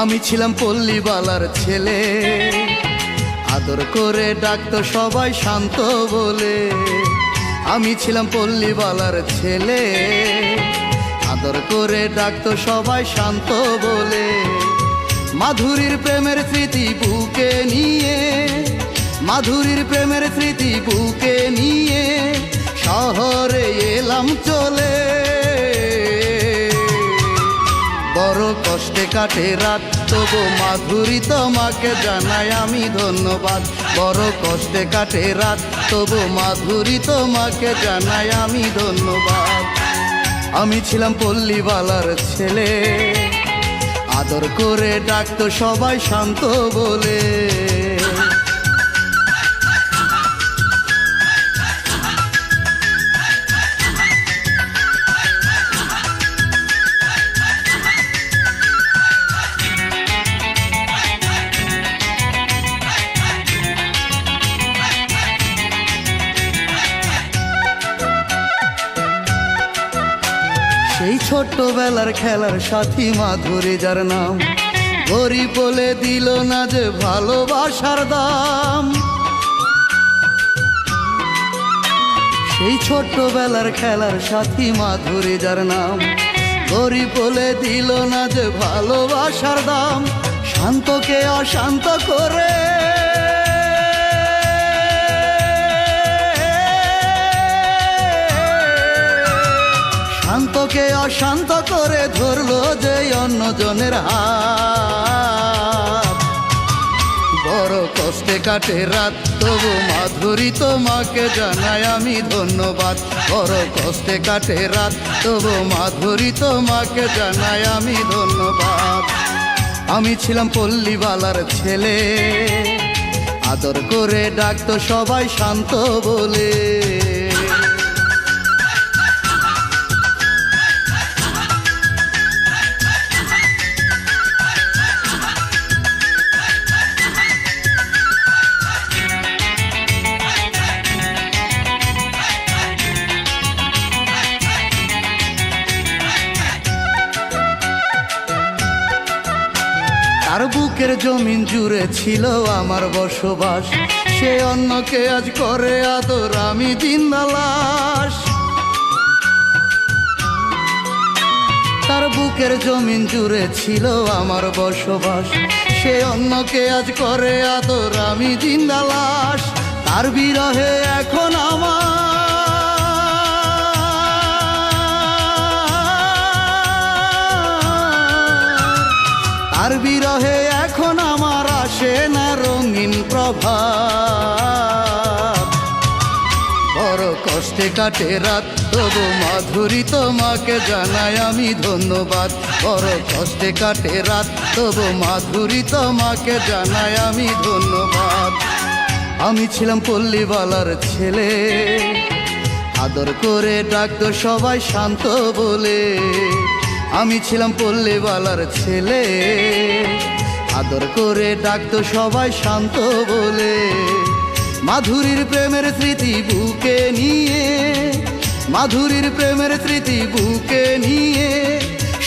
আমি ছিলাম পল্লীবালার ছেলে, আদর করে ডাকতো সবাই শান্ত বলে। আমি ছিলাম পল্লীবালার ছেলে, আদর করে ডাকতো সবাই শান্ত বলে। মাধুরীর প্রেমের স্মৃতি বুকে নিয়ে, মাধুরীর প্রেমের স্মৃতি বুকে নিয়ে শহরে এলাম চলে। বড় কষ্টে কাটে রাত, তবু মাধুরী তোমাকে জানাই আমি ধন্যবাদ। বড় কষ্টে কাটে রাত, তবু মাধুরী তোমাকে জানাই আমি ধন্যবাদ। আমি ছিলাম পল্লীবালার ছেলে, আদর করে ডাকতো সবাই শান্ত বলে। সেই ছোট্টবেলার খেলার সাথী মাধুরী যার নাম, গরিব বলে দিল না যে ভালোবাসার দাম। সেই ছোট্টবেলার খেলার সাথী মাধুরী যার নাম, গরিব বলে দিল না যে ভালোবাসার দাম। শান্তকে অশান্ত করে, শান্তকে অশান্ত করে ধরলো যে অন্যজনের হাত। বড় কষ্টে কাটে রাত, তবু মাধুরী তোমাকে জানাই আমি ধন্যবাদ। বড় কষ্টে কাটে রাত, তবু মাধুরী তোমাকে জানাই আমি ধন্যবাদ। আমি ছিলাম পল্লীবালার ছেলে, আদর করে ডাকতো সবাই শান্ত বলে। তার বুকের জমিন জুড়ে ছিল আমার বসবাস, সে অন্যকে আজ করে আদর আমি জিন্দালাশ। তার বুকের জমিন জুড়ে ছিল আমার বসবাস, সে অন্যকে আজ করে আদর আমি জিন্দালাশ। তার বিরহে এখন আমার, তার বিরহে এখন আমার আসে না রঙিন প্রভাত। বড় কষ্টে কাটে রাত, তবু মাধুরী তোমাকে জানাই আমি ধন্যবাদ। বড় কষ্টে কাটে রাত, তবু মাধুরী তোমাকে জানাই আমি ধন্যবাদ। আমি ছিলাম পল্লীবালার ছেলে, আদর করে ডাকতো সবাই শান্ত বলে। আমি ছিলাম পল্লীবালার ছেলে, আদর করে ডাকতো সবাই শান্ত বলে। মাধুরীর প্রেমের স্মৃতি বুকে নিয়ে, মাধুরীর প্রেমের স্মৃতি বুকে নিয়ে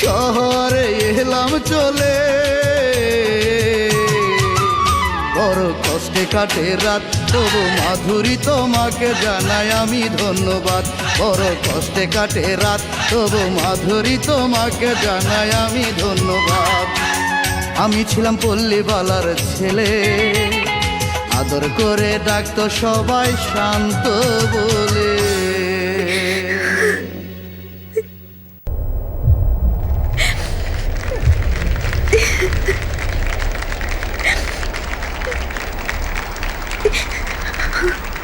শহরে এলাম চলে। বড় কষ্টে কাটে রাত, তবু মাধুরী তোমাকে জানাই আমি ধন্যবাদ। বড় কষ্টে কাটে রাত, তবু মাধুরী তোমাকে জানাই আমি ধন্যবাদ। আমি ছিলাম পল্লীবালার ছেলে, আদর করে ডাকতো সবাই শান্ত বলে। Ha ha ha.